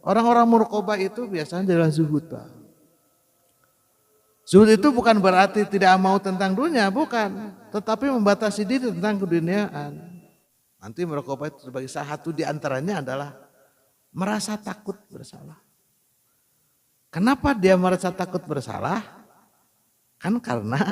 Orang-orang muraqabah itu biasanya adalah zuhud, Pak. Zuhud itu bukan berarti tidak mau tentang dunia, bukan. Tetapi membatasi diri tentang keduniaan. Nanti muraqabah itu sebagai salah satu di antaranya adalah merasa takut bersalah. Kenapa dia merasa takut bersalah? Kan karena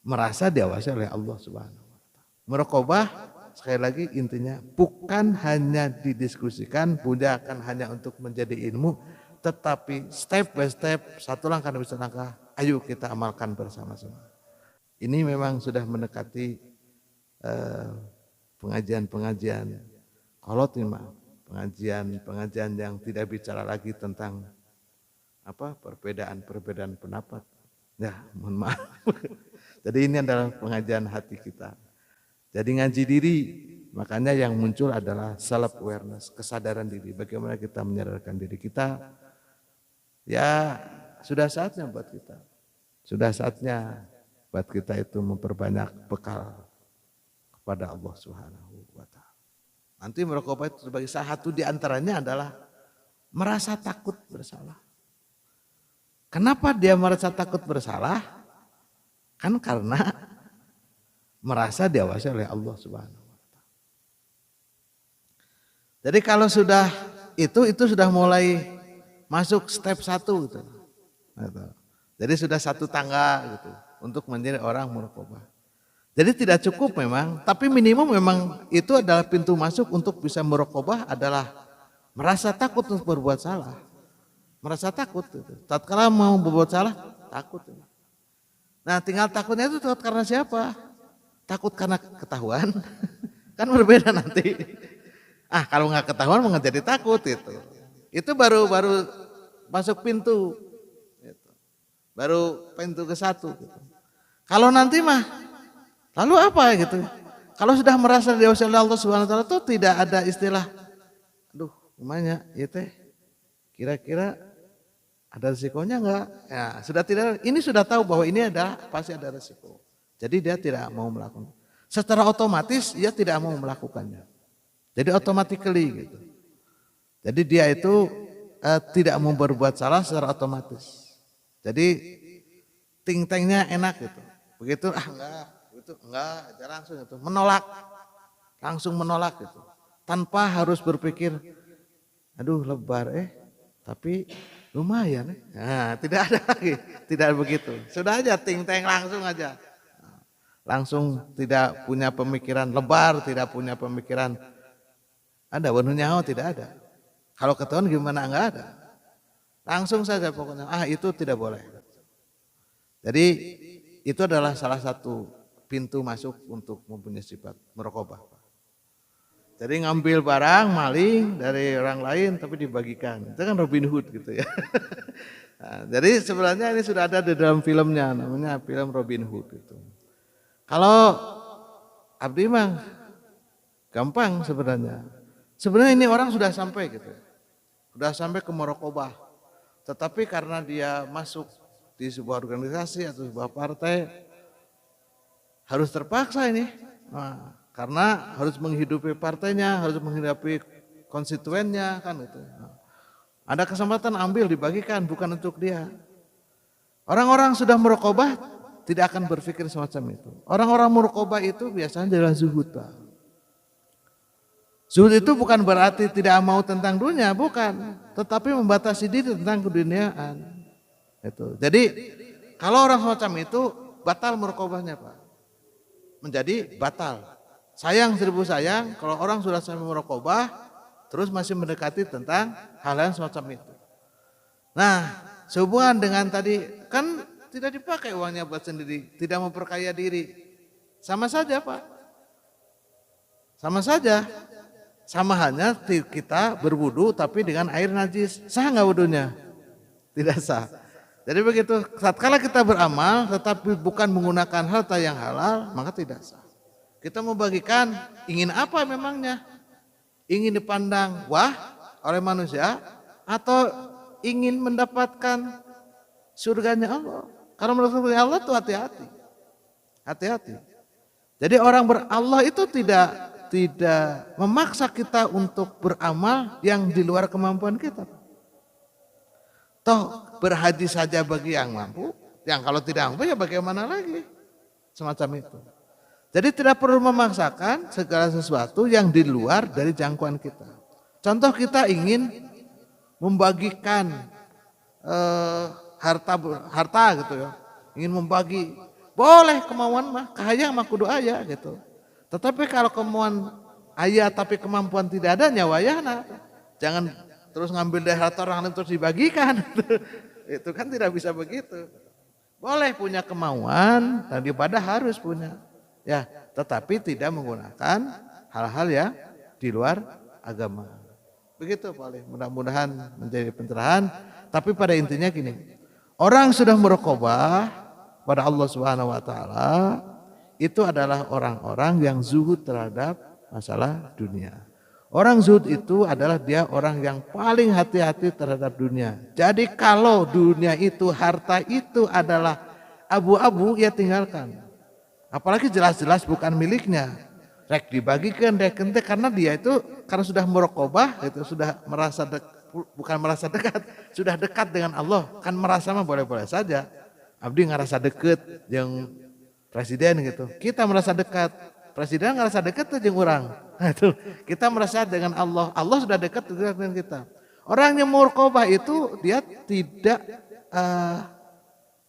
merasa diawasi oleh Allah Subhanahu wa taala. Muraqabah sekali lagi intinya bukan hanya didiskusikan, bukan hanya untuk menjadi ilmu, tetapi step by step, satu langkah demi satu langkah, ayo kita amalkan bersama-sama. Ini memang sudah mendekati pengajian-pengajian kolot, pengajian yang tidak bicara lagi tentang perbedaan pendapat. Ya, mohon maaf. Jadi ini adalah pengajian hati kita. Jadi ngaji diri, makanya yang muncul adalah self awareness, kesadaran diri. Bagaimana kita menyadarkan diri kita. Ya, sudah saatnya buat kita. Sudah saatnya buat kita itu memperbanyak bekal kepada Allah Subhanahu wa taala. Nanti muraqabah itu sebagai salah satu di antaranya adalah merasa takut bersalah. Kenapa dia merasa takut bersalah? Kan karena merasa diawasi oleh Allah Subhanahu wa taala. Jadi kalau sudah itu sudah mulai masuk step 1 gitu. Jadi sudah satu tangga gitu untuk menjadi orang muraqabah. Jadi tidak cukup memang, tapi minimum memang itu adalah pintu masuk untuk bisa muraqabah adalah merasa takut untuk berbuat salah. Merasa takut gitu. Tatkala mau berbuat salah, takut. Nah, tinggal takutnya itu takut karena siapa? Takut karena ketahuan, kan berbeda nanti. Kalau nggak ketahuan mau jadi takut itu. Itu baru masuk pintu, gitu. Baru pintu ke-1. Gitu. Kalau nanti mah, lalu apa gitu? Kalau sudah merasa diawasi oleh Allah Subhanahu Wa Taala itu tidak ada istilah, aduh, gimana ya teh? Kira-kira ada risikonya enggak? Ya, sudah tidak. Ini sudah tahu bahwa ini pasti ada risiko. Jadi dia tidak mau melakukan. Secara otomatis dia tidak mau melakukannya. Jadi automatically gitu. Jadi dia itu tidak mau berbuat salah secara otomatis. Jadi ting-tengnya enak gitu. Begitu enggak, langsung itu menolak. Langsung menolak gitu. Tanpa harus berpikir aduh lebar tapi lumayan. Nah, tidak ada lagi, tidak begitu. Sudah aja ting-teng langsung aja. Langsung tidak punya pemikiran lebar, tidak punya pemikiran ada wanu nyaho, tidak ada. Kalau ketahuan gimana enggak ada. Langsung saja pokoknya, itu tidak boleh. Jadi itu adalah salah satu pintu masuk untuk mempunyai sifat muraqabah. Jadi ngambil barang, maling dari orang lain tapi dibagikan. Itu kan Robin Hood gitu ya. Nah, jadi sebenarnya ini sudah ada di dalam filmnya, namanya film Robin Hood itu. Kalau abdi mah gampang sebenarnya. Sebenarnya ini orang sudah sampai gitu. Sudah sampai ke muraqabah. Tetapi karena dia masuk di sebuah organisasi atau sebuah partai harus terpaksa ini. Nah, karena harus menghidupi partainya, harus menghidupi konstituennya kan itu. Nah, ada kesempatan ambil dibagikan bukan untuk dia. Orang-orang sudah muraqabah tidak akan berpikir semacam itu. Orang-orang muraqabah itu biasanya adalah zuhud, Pak. Zuhud itu bukan berarti tidak mau tentang dunia, bukan. Tetapi membatasi diri tentang keduniaan. Itu. Jadi kalau orang semacam itu batal muraqabahnya, Pak. Menjadi batal. Sayang seribu sayang kalau orang sudah sampai muraqabah terus masih mendekati tentang hal-hal semacam itu. Nah, sehubungan dengan tadi kan tidak dipakai uangnya buat sendiri, tidak memperkaya diri. Sama saja, Pak. Sama saja. Sama halnya kita berwudu tapi dengan air najis. Sah nggak wudunya? Tidak sah. Jadi begitu, tatkala kita beramal tetapi bukan menggunakan harta yang halal, maka tidak sah. Kita membagikan, ingin apa memangnya? Ingin dipandang wah oleh manusia atau ingin mendapatkan surganya Allah? Karena menurut Allah itu hati-hati. Hati-hati. Jadi orang berallah itu tidak tidak memaksa kita untuk beramal yang di luar kemampuan kita. Toh berhaji saja bagi yang mampu, yang kalau tidak mampu ya bagaimana lagi? Semacam itu. Jadi tidak perlu memaksakan segala sesuatu yang di luar dari jangkauan kita. Contoh kita ingin membagikan harta gitu ya, ingin membagi, boleh kemauan mah, kahayang mah kudu aya gitu. Tetapi kalau kemauan aya tapi kemampuan tidak ada nyawayana, jangan terus ngambil dari harta orang lain terus dibagikan. Itu kan tidak bisa begitu. Boleh punya kemauan dan ibadah harus punya. Ya, tetapi tidak menggunakan hal-hal yang di luar agama. Begitu paling mudah-mudahan menjadi pencerahan. Tapi pada intinya gini, orang sudah merokobah pada Allah Subhanahu Wa Taala itu adalah orang-orang yang zuhud terhadap masalah dunia. Orang zuhud itu adalah dia orang yang paling hati-hati terhadap dunia. Jadi kalau dunia itu, harta itu adalah abu-abu, ya tinggalkan. Apalagi jelas-jelas bukan miliknya. Rek dibagikan, rek ente, karena dia itu karena sudah merokobah, itu sudah merasa bukan merasa dekat, sudah dekat dengan Allah. Kan merasa mah boleh-boleh saja. Abdi ngerasa deket yang presiden gitu. Kita merasa dekat, presiden ngerasa dekat tuh jeung urang. Nah, itu kita merasa dengan Allah. Allah sudah dekat dengan kita. Orang yang murqabah itu dia tidak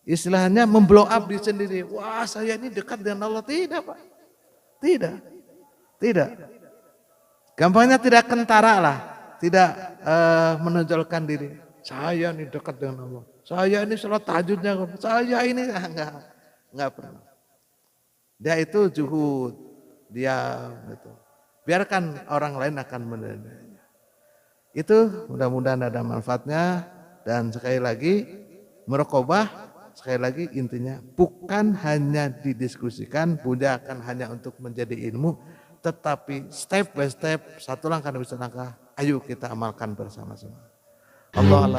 istilahnya memblow up diri sendiri. Wah, saya ini dekat dengan Allah. Tidak, Pak. Tidak. Tidak. Gampangnya tidak kentara lah. Tidak menonjolkan diri. Saya ini dekat dengan Allah. Saya ini salat tahajudnya. Saya ini enggak pernah. Dia itu zuhud. Dia gitu. Biarkan orang lain akan menilainya. Itu mudah-mudahan ada manfaatnya. Dan sekali lagi muraqabah, sekali lagi intinya bukan hanya didiskusikan, bukan hanya untuk menjadi ilmu, tetapi step by step, satu langkah demi satu langkah, ayo kita amalkan bersama-sama. Allah